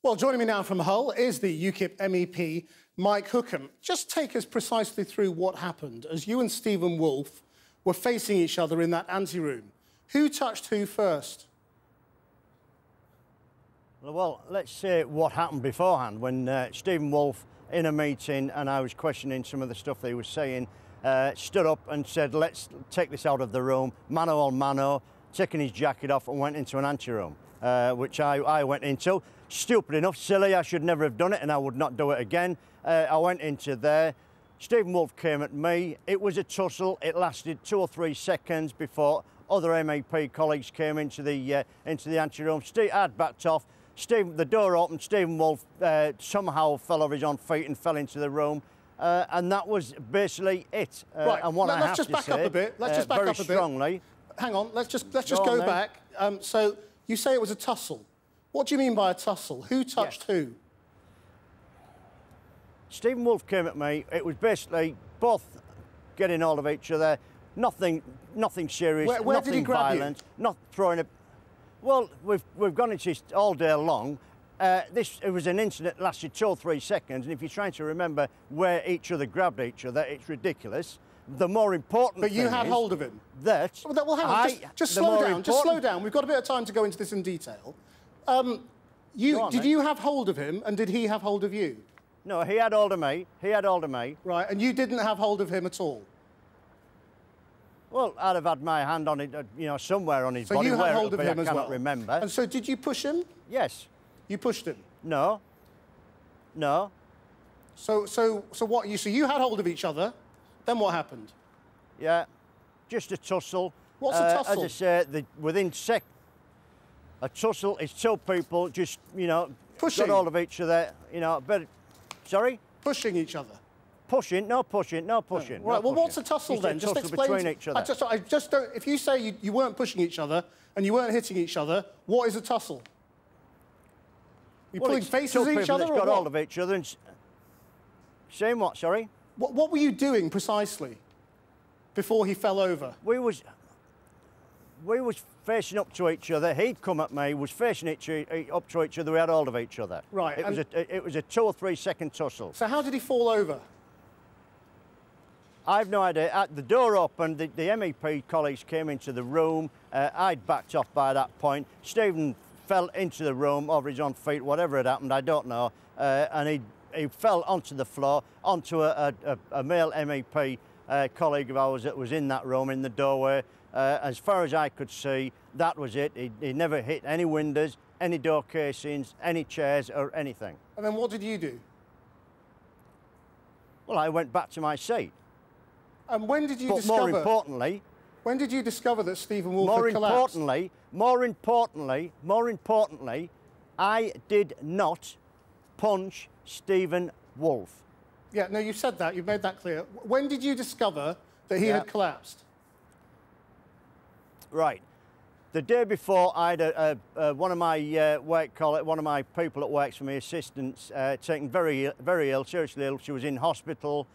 Well, joining me now from Hull is the UKIP MEP Mike Hookem. Just take us precisely through what happened as you and Steven Woolfe were facing each other in that anteroom. Who touched who first? Well, let's say what happened beforehand when Steven Woolfe, in a meeting, and I was questioning some of the stuff that he was saying, stood up and said, let's take this out of the room, mano a mano, taking his jacket off and went into an anteroom, which I went into. Stupid enough, silly, I should never have done it and I would not do it again. I went into there. Steven Woolfe came at me. It was a tussle. It lasted 2 or 3 seconds before other MEP colleagues came into the anteroom. I'd backed off. The door opened. Steven Woolfe somehow fell over his own feet and fell into the room. And that was basically it. Right. And what I let's have just to back say, up a bit. Let's just back very up a bit. strongly. Hang on. Let's just go back. So you say it was a tussle. What do you mean by a tussle? Who touched who? Steven Woolfe came at me. It was basically both getting hold of each other. Nothing serious. Where nothing did he grab violent. you? Not throwing a. Well, we've gone into this all day long. It was an incident that lasted 2 or 3 seconds, and if you're trying to remember where each other grabbed each other, it's ridiculous. The more important But you thing had is hold of him. That. Well, hang on. Just slow down. Just slow down. We've got a bit of time to go into this in detail. Did you have hold of him, and did he have hold of you? No, he had hold of me. He had hold of me. Right, and you didn't have hold of him at all? Well, I'd have had my hand on it, somewhere on his body. So you had hold of him I as cannot well? remember. And so did you push him? Yes. You pushed him? No. No. So what? So you had hold of each other. Then what happened? Yeah, just a tussle. What's a tussle? As I say, a tussle is two people just, pushing. got hold of each other, sorry? Pushing each other. Pushing, no pushing. Right, well, what's a tussle then? Just explain between each other. I just don't, if you say you weren't pushing each other and you weren't hitting each other, what is a tussle? You're pulling faces at each other, or got what? hold of each other and... Saying what, sorry? What were you doing precisely before he fell over? We was facing up to each other. He'd come at me, was facing up to each other. We had hold of each other. Right. It was a 2 or 3 second tussle. So how did he fall over? I've no idea. The door opened, the MEP colleagues came into the room. I'd backed off by that point. Steven fell into the room over his own feet, whatever had happened, I don't know. And he fell onto the floor, onto a male MEP colleague of ours that was in that room, in the doorway. As far as I could see, that was it. He never hit any windows, any door casings, any chairs or anything. And then what did you do? Well, I went back to my seat. And when did you discover... More importantly... When did you discover that Steven Woolfe had collapsed? More importantly, I did not punch Steven Woolfe. Yeah, no, you said that. You've made that clear. When did you discover that he had collapsed? Right. The day before, I had one of my one of my people that works for me, assistants, taken very ill, seriously ill. She was in hospital.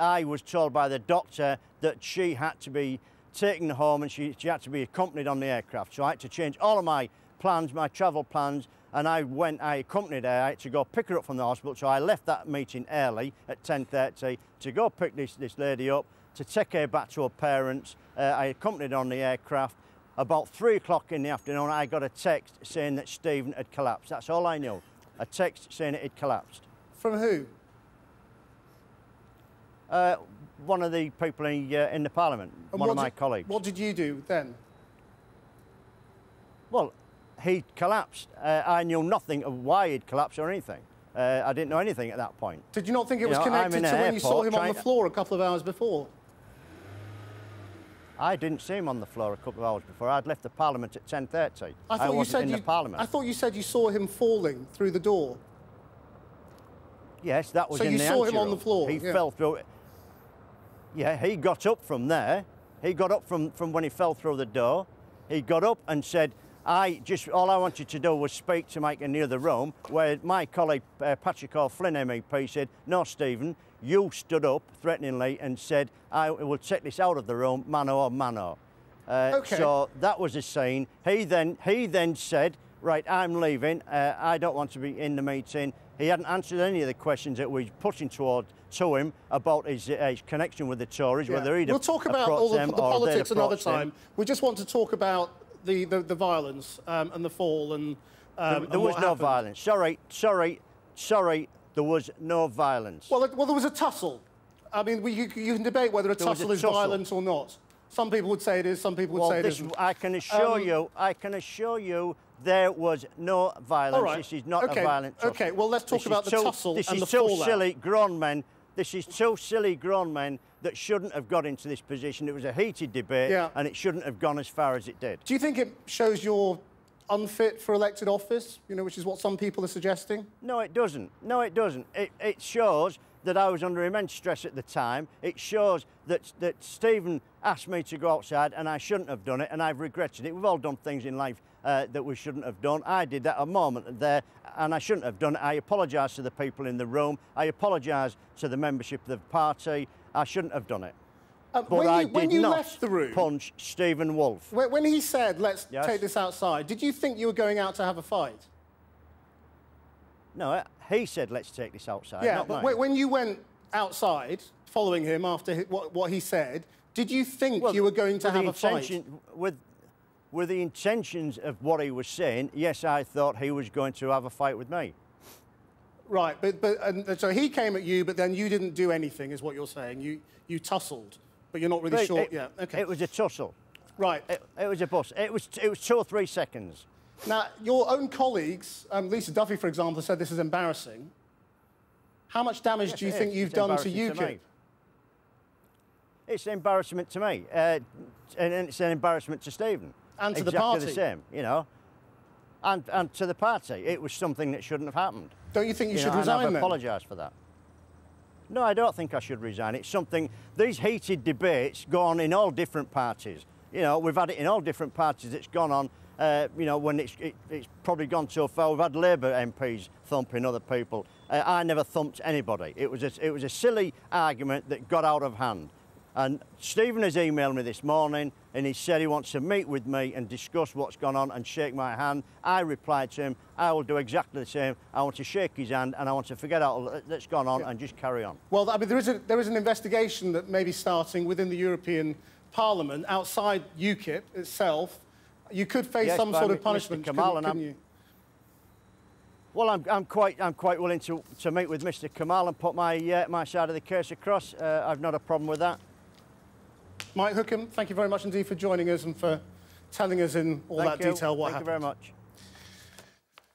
I was told by the doctor that she had to be taken home and she had to be accompanied on the aircraft. So I had to change all of my plans, my travel plans, and I accompanied her. I had to go pick her up from the hospital. So I left that meeting early at 10:30 to go pick this lady up, to take her back to her parents. I accompanied her on the aircraft. About 3 o'clock in the afternoon, I got a text saying that Steven had collapsed. That's all I knew. A text saying it had collapsed. From who? One of the people in the Parliament, one of my colleagues. What did you do then? Well, he collapsed. I knew nothing of why he'd collapsed or anything. I didn't know anything at that point. Did you not think it was connected to when you saw him on the floor a couple of hours before? I didn't see him on the floor a couple of hours before. I'd left the Parliament at 10:30. I wasn't in the Parliament. I thought you said you saw him falling through the door. Yes, that was in the anteroom. So you saw him on the floor? He fell through it. Yeah, he got up from there. He got up from when he fell through the door. He got up and said, all I wanted to do was speak to Mike in the other room, where my colleague, Patrick O'Flynn MEP, said, no, Steven, you stood up threateningly and said, I will take this out of the room, mano a mano. Okay. So that was a scene. He then said, right, I'm leaving, I don't want to be in the meeting. He hadn't answered any of the questions that we were putting to him about his connection with the Tories, whether he'd We'll talk about all the politics another time. We just want to talk about the violence and the fall and there was no violence. Sorry, there was no violence. Well, there was a tussle. I mean, you can debate whether a tussle is violent or not. Some people would say it is, some people would say it isn't. I can assure you, there was no violence. Right. This is not a violent tussle. OK, well, let's talk about the tussle and the fallout. This is two silly grown men that shouldn't have got into this position. It was a heated debate, and it shouldn't have gone as far as it did. Do you think it shows you're unfit for elected office, you know, which is what some people are suggesting? No, it doesn't. No, it doesn't. It shows that I was under immense stress at the time. It shows that Stephen asked me to go outside and I shouldn't have done it, and I've regretted it. We've all done things in life that we shouldn't have done. I did that a moment there and I shouldn't have done it. I apologise to the people in the room. I apologise to the membership of the party. I shouldn't have done it. But when you left the room, punch Steven Woolfe. When he said, let's take this outside, did you think you were going out to have a fight? No, he said, let's take this outside. Yeah, not but mine. when you went outside, following him after what he said, did you think you were going to have a fight? With the intentions of what he was saying, yes, I thought he was going to have a fight with me. Right, and so he came at you, but then you didn't do anything, is what you're saying. You tussled, but you're not really sure. Yeah, okay. It was a tussle. Right. It was a bust. It was 2 or 3 seconds. Now, your own colleagues, Lisa Duffy, for example, said this is embarrassing. How much damage do you think you've done to UKIP? It's an embarrassment to me, and it's an embarrassment to Stephen. And to the party. Exactly the same, you know. And to the party. It was something that shouldn't have happened. Don't you think you should resign then? And I've apologised for that. No, I don't think I should resign. It's something... These heated debates go on in all different parties. You know, we've had it in all different parties. It's gone on, you know, when it's probably gone so far. We've had Labour MPs thumping other people. I never thumped anybody. It was a silly argument that got out of hand. And Stephen has emailed me this morning and he said he wants to meet with me and discuss what's gone on and shake my hand. I replied to him, I will do exactly the same. I want to shake his hand and I want to forget all that's gone on and just carry on. Well, I mean, there is an investigation that may be starting within the European Parliament outside UKIP itself. You could face some sort of punishment, couldn't you? Well, I'm quite willing to meet with Mr. Kamal and put my my side of the case across. I've not a problem with that. Mike Hookem, thank you very much indeed for joining us and for telling us in all that detail what happened. Thank you very much.